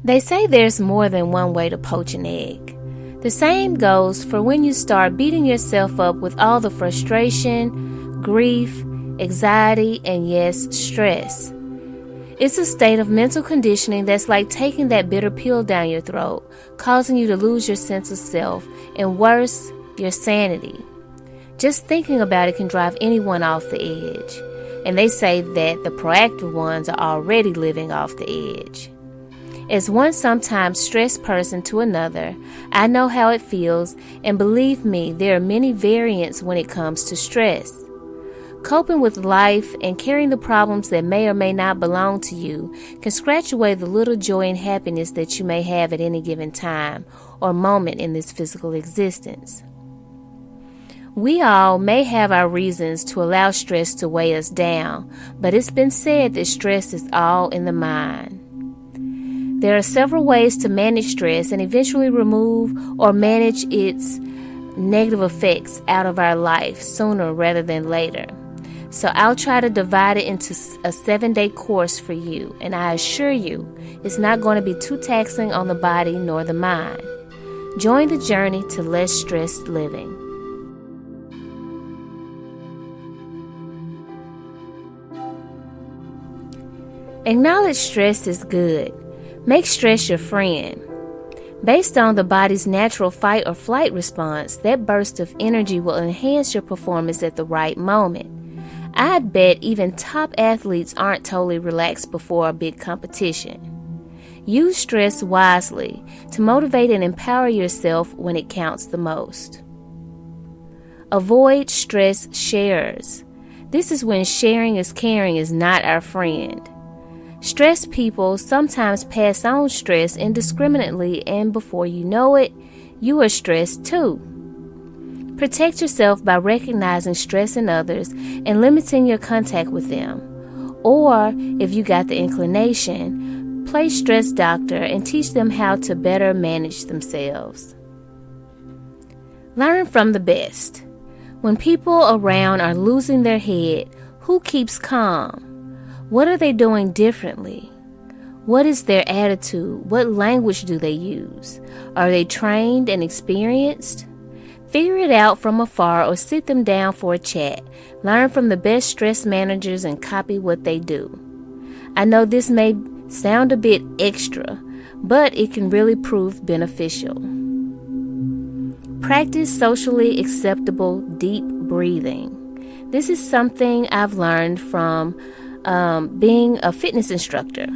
They say there's more than one way to poach an egg. The same goes for when you start beating yourself up with all the frustration, grief, anxiety, and yes, stress. It's a state of mental conditioning that's like taking that bitter pill down your throat, causing you to lose your sense of self, and worse, your sanity. Just thinking about it can drive anyone off the edge. And they say that the proactive ones are already living off the edge. As one sometimes stressed person to another, I know how it feels, and believe me, there are many variants when it comes to stress. Coping with life and carrying the problems that may or may not belong to you can scratch away the little joy and happiness that you may have at any given time or moment in this physical existence. We all may have our reasons to allow stress to weigh us down, but it's been said that stress is all in the mind. There are several ways to manage stress and eventually remove or manage its negative effects out of our life sooner rather than later. So I'll try to divide it into a 7-day course for you, and I assure you it's not going to be too taxing on the body nor the mind. Join the journey to less stressed living. Acknowledge stress is good. Make stress your friend. Based on the body's natural fight or flight response, that burst of energy will enhance your performance at the right moment. I'd bet even top athletes aren't totally relaxed before a big competition. Use stress wisely to motivate and empower yourself when it counts the most. Avoid stress sharers. This is when sharing is caring is not our friend. Stressed people sometimes pass on stress indiscriminately, and before you know it, you are stressed too. Protect yourself by recognizing stress in others and limiting your contact with them. Or, if you got the inclination, play stress doctor and teach them how to better manage themselves. Learn from the best. When people around are losing their head, who keeps calm? What are they doing differently? What is their attitude? What language do they use? Are they trained and experienced? Figure it out from afar or sit them down for a chat. Learn from the best stress managers and copy what they do. I know this may sound a bit extra, but it can really prove beneficial. Practice socially acceptable deep breathing. This is something I've learned from being a fitness instructor.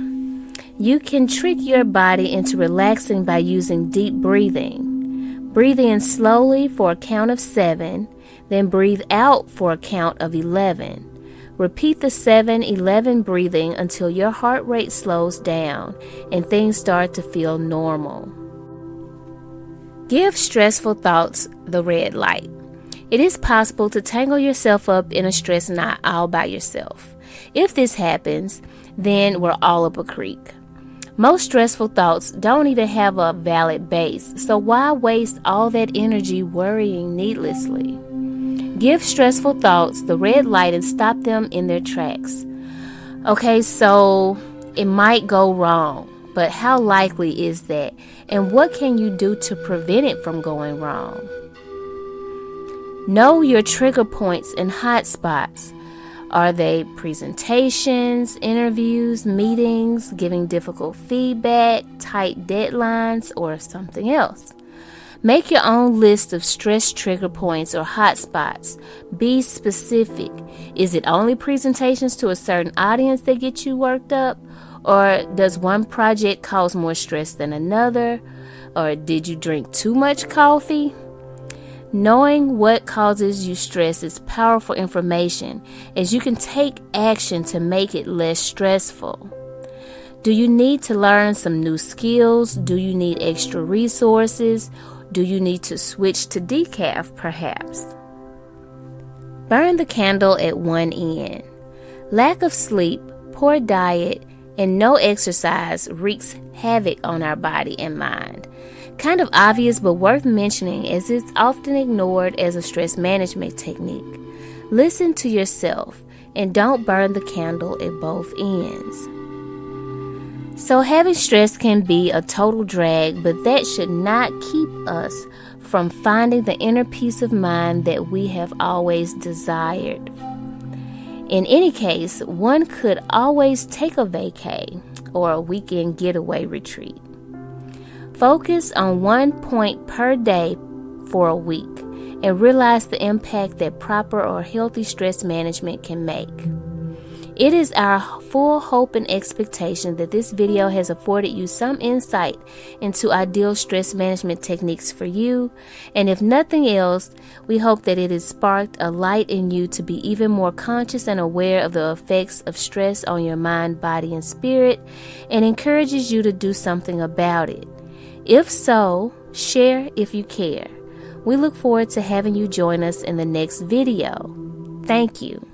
You can trick your body into relaxing by using deep breathing. Breathe in slowly for a count of 7, then breathe out for a count of 11. Repeat the 7-11 breathing until your heart rate slows down and things start to feel normal. Give stressful thoughts the red light. It is possible to tangle yourself up in a stress knot all by yourself. If this happens, then we're all up a creek. Most stressful thoughts don't even have a valid base, so why waste all that energy worrying needlessly? Give stressful thoughts the red light and stop them in their tracks. Okay, so it might go wrong, but how likely is that? And what can you do to prevent it from going wrong? Know your trigger points and hot spots. Are they presentations, interviews, meetings, giving difficult feedback, tight deadlines, or something else? Make your own list of stress trigger points or hot spots. Be specific. Is it only presentations to a certain audience that get you worked up? Or does one project cause more stress than another? Or did you drink too much coffee? Knowing what causes you stress is powerful information, as you can take action to make it less stressful. Do you need to learn some new skills? Do you need extra resources? Do you need to switch to decaf, perhaps? Burn the candle at one end. Lack of sleep, poor diet, and no exercise wreaks havoc on our body and mind. Kind of obvious, but worth mentioning, as it's often ignored as a stress management technique. Listen to yourself and don't burn the candle at both ends. So having stress can be a total drag, but that should not keep us from finding the inner peace of mind that we have always desired. In any case, one could always take a vacay or a weekend getaway retreat. Focus on 1 point per day for a week and realize the impact that proper or healthy stress management can make. It is our full hope and expectation that this video has afforded you some insight into ideal stress management techniques for you, and if nothing else, we hope that it has sparked a light in you to be even more conscious and aware of the effects of stress on your mind, body, and spirit, and encourages you to do something about it. If so, share if you care. We look forward to having you join us in the next video. Thank you.